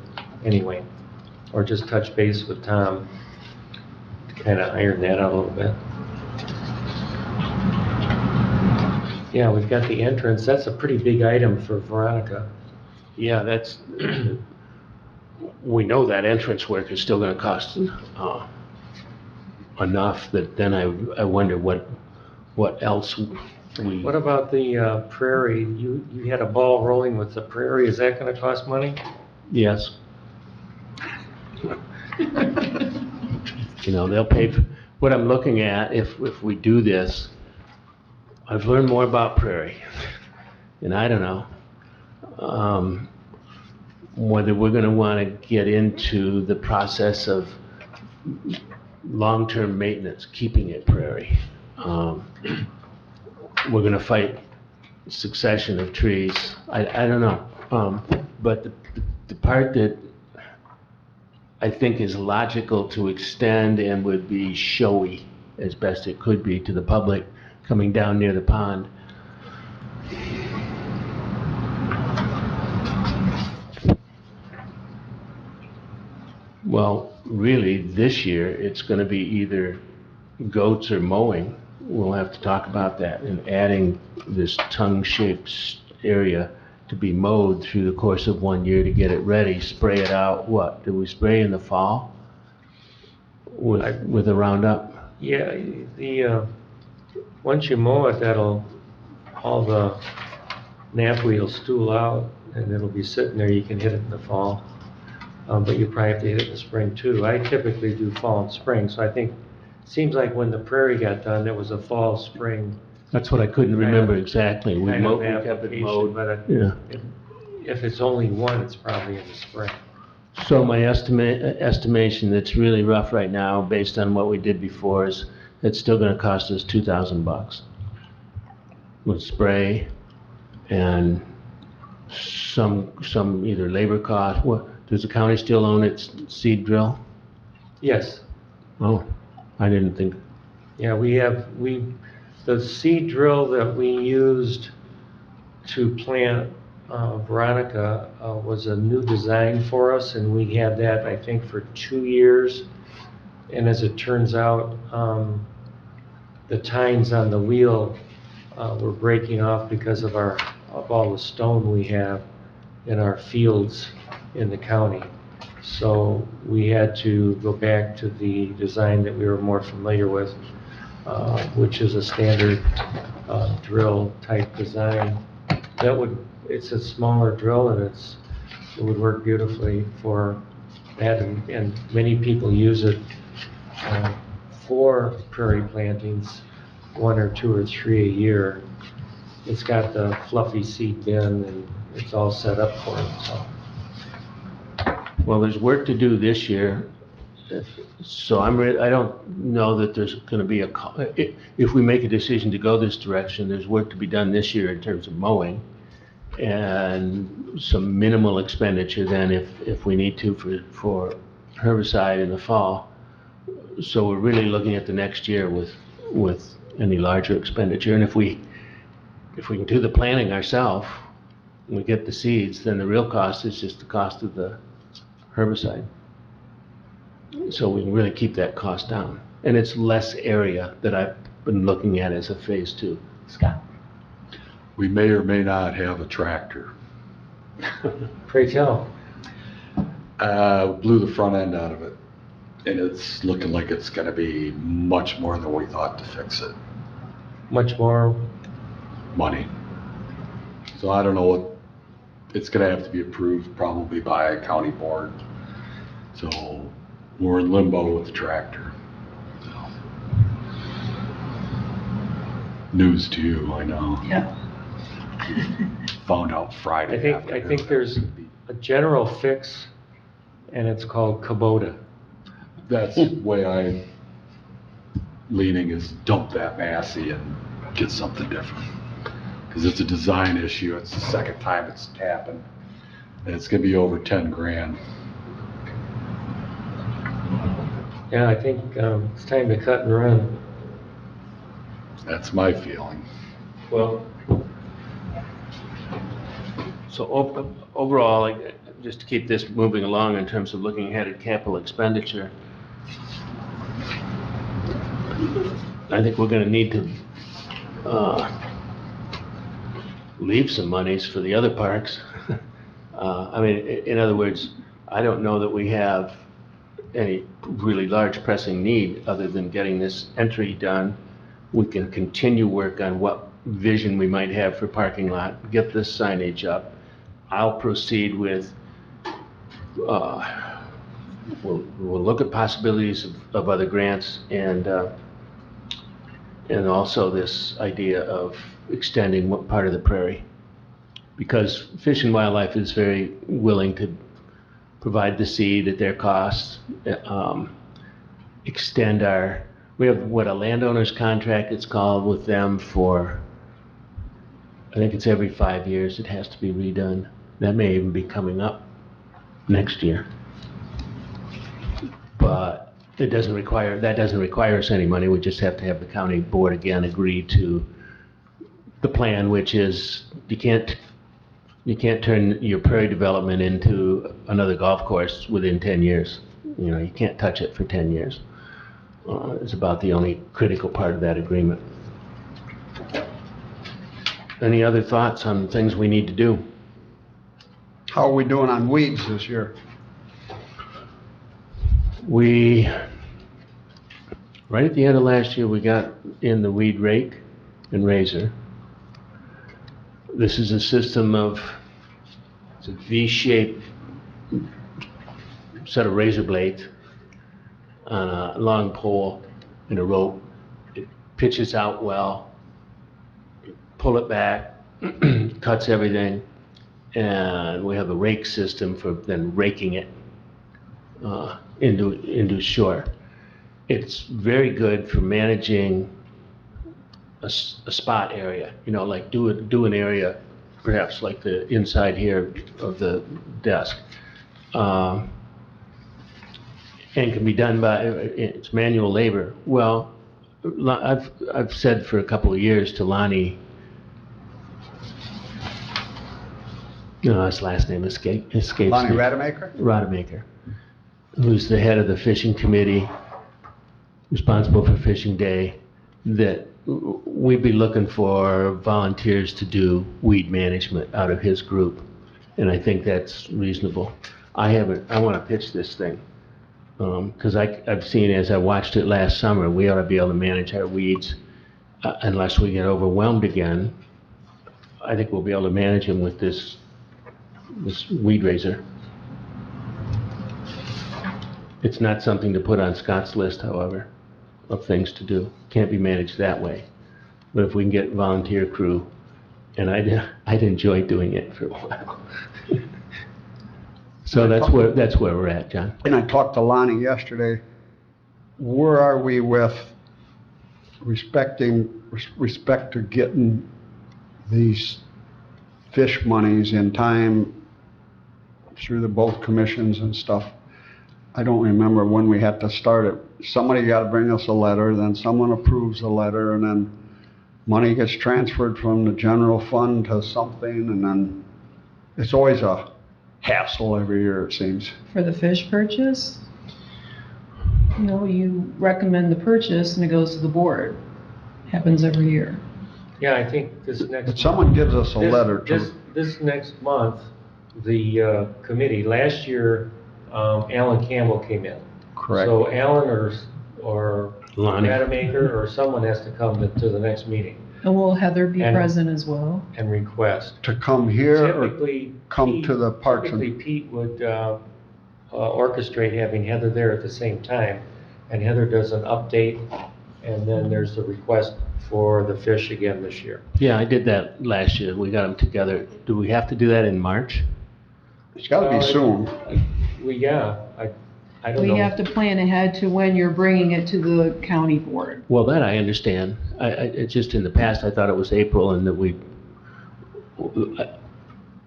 anyway, or just touch base with Tom to kind of iron that out a little bit. Yeah, we've got the entrance, that's a pretty big item for Veronica. Yeah, that's, we know that entrance work is still gonna cost enough that then I wonder what else we. What about the prairie? You had a ball rolling with the prairie, is that gonna cost money? Yes. You know, they'll pay for, what I'm looking at, if we do this, I've learned more about prairie, and I don't know, whether we're gonna wanna get into the process of long-term maintenance, keeping it prairie. We're gonna fight succession of trees. I don't know. But the part that I think is logical to extend and would be showy as best it could be to the public coming down near the pond. Well, really, this year, it's gonna be either goats or mowing. We'll have to talk about that, and adding this tongue-shaped area to be mowed through the course of 1 year to get it ready, spray it out. What, do we spray in the fall with a Roundup? Yeah, once you mow it, all the knapweed will stool out, and it'll be sitting there, you can hit it in the fall. But you probably have to hit it in the spring too. I typically do fall and spring, so I think, seems like when the prairie got done, it was a fall, spring. That's what I couldn't remember exactly. We kind of kept it application, mowed. but Yeah. if it's only one, it's probably in the spring. So my estimation that's really rough right now, based on what we did before, is it's still gonna cost us $2,000 with spray and some either labor cost. What, does the county still own its seed drill? Yes, Oh, I didn't think. yeah, the seed drill that we used to plant Veronica was a new design for us, and we had that, I think, for 2 years. And as it turns out, the tines on the wheel were breaking off because of all the stone we have in our fields in the county. So we had to go back to the design that we were more familiar with, which is a standard drill type design. It's a smaller drill, and it would work beautifully for that, and many people use it for prairie plantings, 1 or 2 or 3 a year. It's got the fluffy seed bin, and it's all set up for it, so. Well, there's work to do this year, so I don't know that there's gonna be if we make a decision to go this direction, there's work to be done this year in terms of mowing. and some minimal expenditure then if we need to for herbicide in the fall. So we're really looking at the next year with any larger expenditure. And if we can do the planting ourselves, we get the seeds, then the real cost is just the cost of the herbicide. So we can really keep that cost down. And it's less area that I've been looking at as a phase 2. Scott? We may or may not have a tractor. Pray tell. Blew the front end out of it, and it's looking like it's gonna be much more than we thought to fix it. Much more. Money. So I don't know what, it's gonna have to be approved probably by a county board. So we're in limbo with the tractor. So. News to you, I know. Yeah. Found out Friday I afternoon. think there's a general fix, and it's called Kubota. That's the way I'm leaning, is dump that Massey and get something different. Because it's a design issue. It's the second time it's happened. And it's gonna be over 10 grand. Yeah, I think it's time to cut and run. That's my feeling. Well, so overall, just to keep this moving along in terms of looking ahead at capital expenditure, I think we're going to need to leave some monies for the other parks. I mean, in other words, I don't know that we have any really large pressing need other than getting this entry done. We can continue work on what vision we might have for parking lot, get this signage up. I'll proceed with, we'll look at possibilities of other grants and also this idea of extending what part of the prairie. Because Fish and Wildlife is very willing to provide the seed at their cost, extend we have a landowner's contract it's called with them for, I think it's every 5 years it has to be redone. That may even be coming up next year. But that doesn't require us any money. We just have to have the county board again agree to the plan, which is you can't turn your prairie development into another golf course within 10 years. You know, you can't touch it for 10 years. It's about the only critical part of that agreement. Any other thoughts on things we need to do? How are we doing on weeds this year? Right at the end of last year, we got in the weed rake and razor. This is a system it's a V-shaped set of razor blades on a long pole and a rope. It pitches out well, pull it back, cuts everything, and we have a rake system for then raking it into shore. It's very good for managing a spot area, you know, like do an area, perhaps like the inside here of the desk. And can be done it's manual labor. Well, I've said for a couple of years to Lonnie, his last name escapes Lonnie me. Rademacher? Who's the head of the fishing committee, responsible for fishing day, that we'd be looking for volunteers to do weed management out of his group. And I think that's reasonable. I want to pitch this thing. Because I've seen, as I watched it last summer, we ought to be able to manage our weeds unless we get overwhelmed again. I think we'll be able to manage them with this weed razor. It's not something to put on Scott's list, however, of things to do. Can't be managed that way. But if we can get volunteer crew, and I'd enjoy doing it for a while. So that's where we're at, John. And I talked to Lonnie yesterday. Where are we with respect to getting these fish monies in time through the both commissions and stuff. I don't remember when we had to start it. Somebody got to bring us a letter, then someone approves the letter, and then money gets transferred from the general fund to something, and then it's always a hassle every year, it seems. For the fish purchase, you recommend the purchase and it goes to the board. Happens every year. Yeah, I think this next. But someone gives us a letter to, This next month, the committee, last year, Alan Campbell came in. correct? So Alan or Lonnie. Rademacher or someone has to come to the next meeting And will Heather be And- present as well? and request. To come here or Typically, come to the Parks and- Typically, Pete would orchestrate having Heather there at the same time, and Heather does an update, and then there's the request for the fish again this year. Yeah, I did that last year. We got them together. Do we have to do that in March? It's gotta be soon. I don't know. We have to plan ahead to when you're bringing it to the county board. Well, that I understand. It's just in the past, I thought it was April and that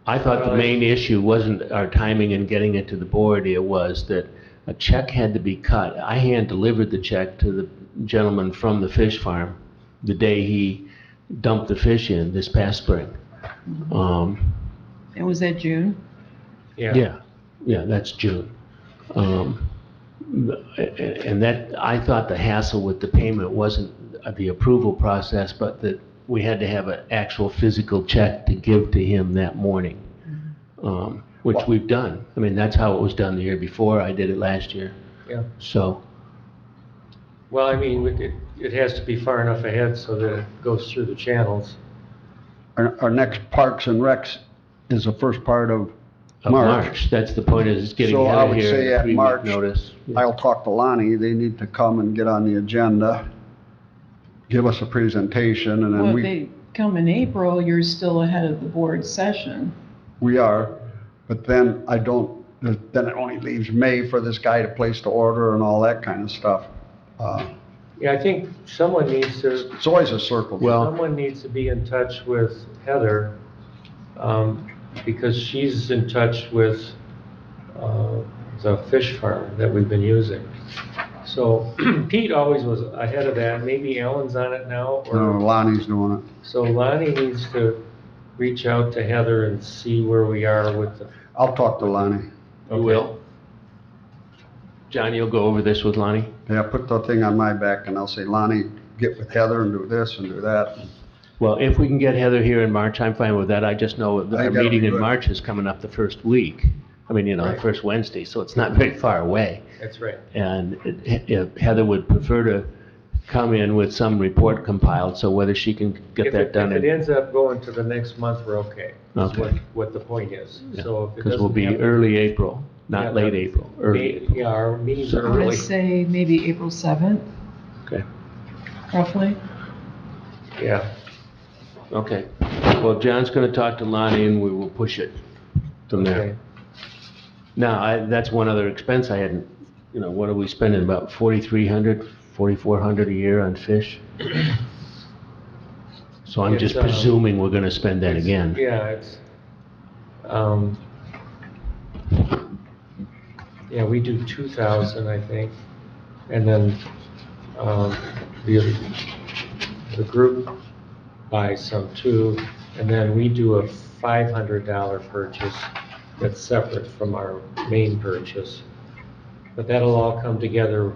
I thought the main issue wasn't our timing in getting it to the board. It was that a check had to be cut. I hand delivered the check to the gentleman from the fish farm the day he dumped the fish in this past spring. And was that June? Yeah, that's June. And that, I thought the hassle with the payment wasn't the approval process, but that we had to have an actual physical check to give to him that morning, which we've done. I mean, that's how it was done the year before. I did it last year. Yeah. So, Well, I mean, it has to be far enough ahead so that it goes through the channels. Our next Parks and Recs is the first part of of March. March, that's the point, is getting So I Heather would say here, at 3-week March, notice. I'll talk to Lonnie, they need to come and get on the agenda, give us a presentation, and Well, then if they come in April, you're still ahead of the board session. we are, but then then it only leaves May for this guy to place the order and all that kind of stuff. Yeah, I think someone needs to It's always a circle. Well- Someone needs to be in touch with Heather, because she's in touch with the fish farm that we've been using. So Pete always was ahead of that. Maybe Alan's on it now, No, Lonnie's doing it. so Lonnie needs to reach out to Heather and see where we are with the. I'll talk to Lonnie. You will? John, you'll go over this with Lonnie? Yeah, put the thing on my back and I'll say, Lonnie, get with Heather and do this and do that. Well, if we can get Heather here in March, I'm fine with that. I just know that I our think that'll meeting be in good. March is coming up the first week. I mean, the Right. first Wednesday, so it's not very far away. That's right. And if Heather would prefer to come in with some report compiled, so whether she can get that done. If it ends up going to the next month, we're okay. Is Okay. what the point is. So if it Because we'll doesn't be happen- early April, Yeah, not late the- April, early April. Yeah, our meetings are I'm gonna early. say maybe April 7th, Okay, roughly. Yeah. okay. Well, John's gonna talk to Lonnie and we will push it from Okay. there. Now, that's one other expense I hadn't, what are we spending, about 4,300, 4,400 a year on fish? So I'm just It's, presuming we're gonna spend that again. Yeah, yeah, we do 2,000, I think, and then, the group buys some too, and then we do a $500 purchase that's separate from our main purchase. But that'll all come together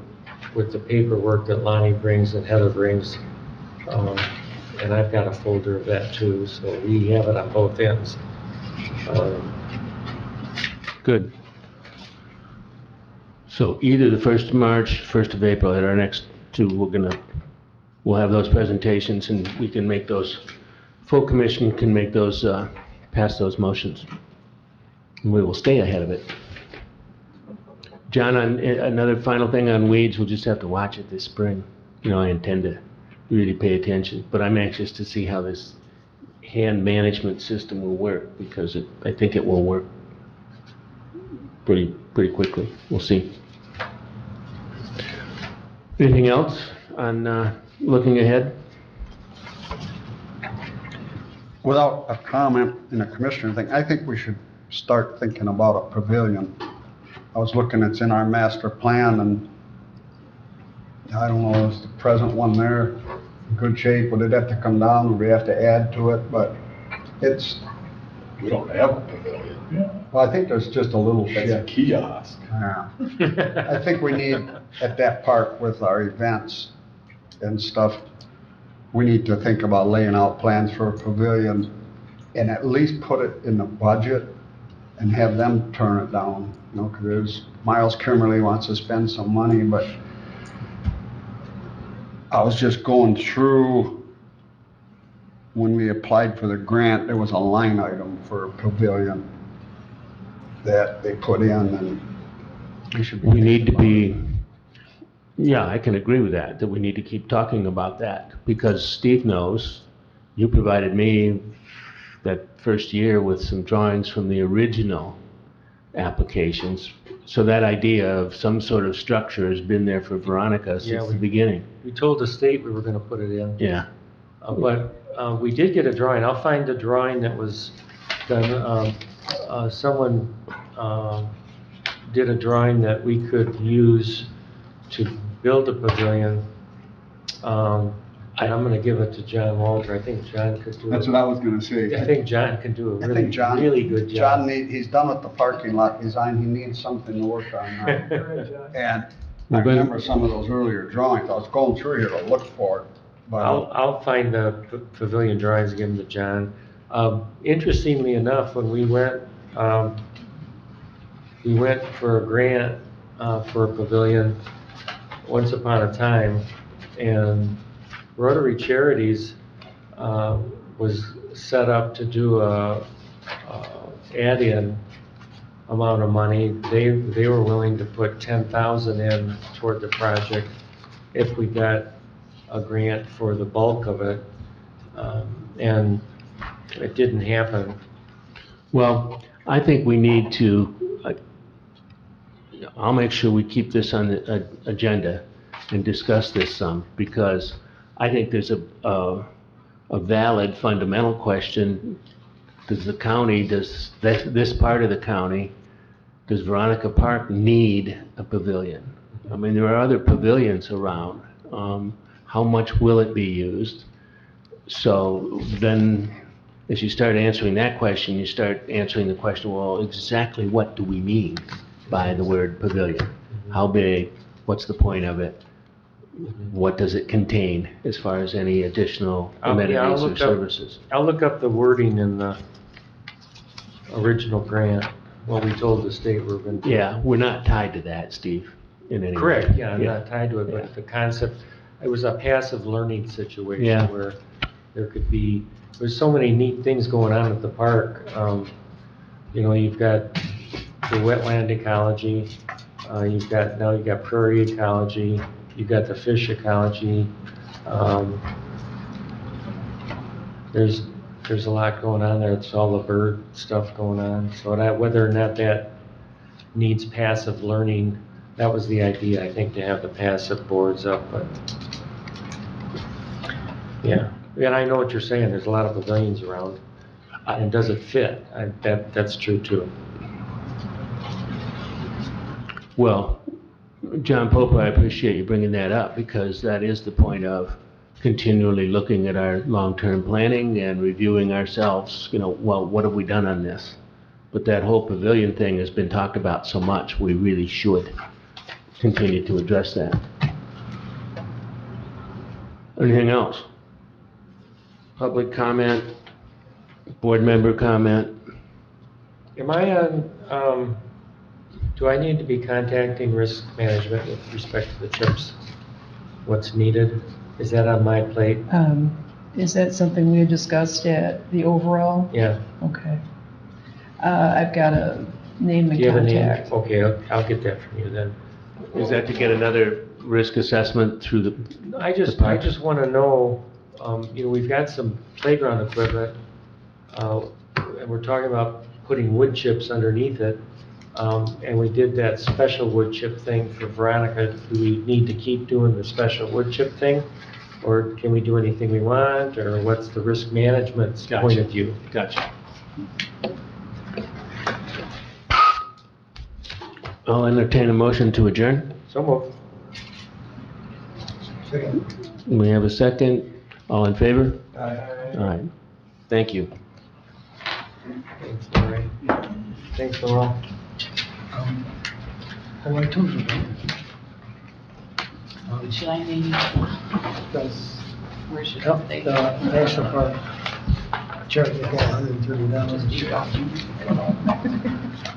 with the paperwork that Lonnie brings and Heather brings. And I've got a folder of that too, so we have it on both ends. Good. So either the 1st of March, 1st of April, at our next two, we'll have those presentations and we can make those, full commission can make those, pass those motions. And we will stay ahead of it. John, on another final thing on weeds, we'll just have to watch it this spring. I intend to really pay attention, but I'm anxious to see how this hand management system will work, because I think it will work pretty quickly. We'll see. Anything else on looking ahead? Without a comment in a commissioner thing, I think we should start thinking about a pavilion. I was looking, it's in our master plan, and I don't know, is the present one there in good shape? Would it have to come down? Would we have to add to it? But it's, We don't have a pavilion. well, I think there's just a little That's a shed. kiosk. Yeah. I think we need, at that park with our events and stuff, we need to think about laying out plans for a pavilion and at least put it in the budget and have them turn it down, you know, because there's, Miles Kimmerly wants to spend some money, but I was just going through, when we applied for the grant, there was a line item for a pavilion that they put in, and we should. We need to be, yeah, I can agree with that we need to keep talking about that, because Steve knows, you provided me that first year with some drawings from the original applications. So that idea of some sort of structure has been there for Veronica Yeah, since the beginning. We told the state we were gonna put it in. Yeah. But we did get a drawing. I'll find the drawing that was done. Someone did a drawing that we could use to build a pavilion. And I'm gonna give it to John Walter. I think John could do That's it. what I was gonna say. I think John can do a I really, think John, really good job. he's done with the parking lot design, he needs something to work on now. And I Well, remember some of those earlier drawings, I was going through here to look for it, but I'll find the pavilion drawings and give them to John. Interestingly enough, when we went for a grant for a pavilion once upon a time, and Rotary Charities was set up to do a add-in amount of money. They were willing to put 10,000 in toward the project if we got a grant for the bulk of it, and it didn't happen. Well, I think we need to, I'll make sure we keep this on the agenda and discuss this some, because I think there's a valid fundamental question. Does the county, does this part of the county, does Veronica Park need a pavilion? I mean, there are other pavilions around. How much will it be used? So then, as you start answering that question, you start answering the question, well, exactly what do we mean by the word pavilion? How big? What's the point of it? What does it contain as far as any additional amenities or services? I'll look up the wording in the original grant, what we told the state we were going to do. Yeah, we're not tied to that, Steve, in any way. Correct, yeah, I'm not tied to it, but the concept, it was a passive learning situation Yeah. where there could be, there's so many neat things going on at the park. You know, you've got the wetland ecology, you've got prairie ecology, you've got the fish ecology. There's a lot going on there. It's all the bird stuff going on. So that, whether or not that needs passive learning, that was the idea, I think, to have the passive boards up, but yeah. And I know what you're saying. There's a lot of pavilions around. And does it fit? That's true too. Well, John Pope, I appreciate you bringing that up, because that is the point of continually looking at our long-term planning and reviewing ourselves, you know, well, what have we done on this? But that whole pavilion thing has been talked about so much, we really should continue to address that. Anything else? Public comment? Board member comment? Am I on, do I need to be contacting risk management with respect to the trips? What's needed? Is that on my plate? Is that something we had discussed at the overall? Yeah. Okay. I've got a name Do and you have a name? contact. Okay, I'll get that from you then. Is that to get another risk assessment through the? I just want to know, you know, we've got some playground equipment, and we're talking about putting wood chips underneath it. And we did that special wood chip thing for Veronica. Do we need to keep doing the special wood chip thing? or can we do anything we want, or what's the risk management's point Gotcha. of view? Gotcha. I'll entertain a motion to adjourn. So moved. We have a second. All in favor? Aye. All right. Thank you. Thanks, Lori. Thanks, Noel. Oh, I told you. Should I name you? That's, Where should I help, say? National Park, charge me $130.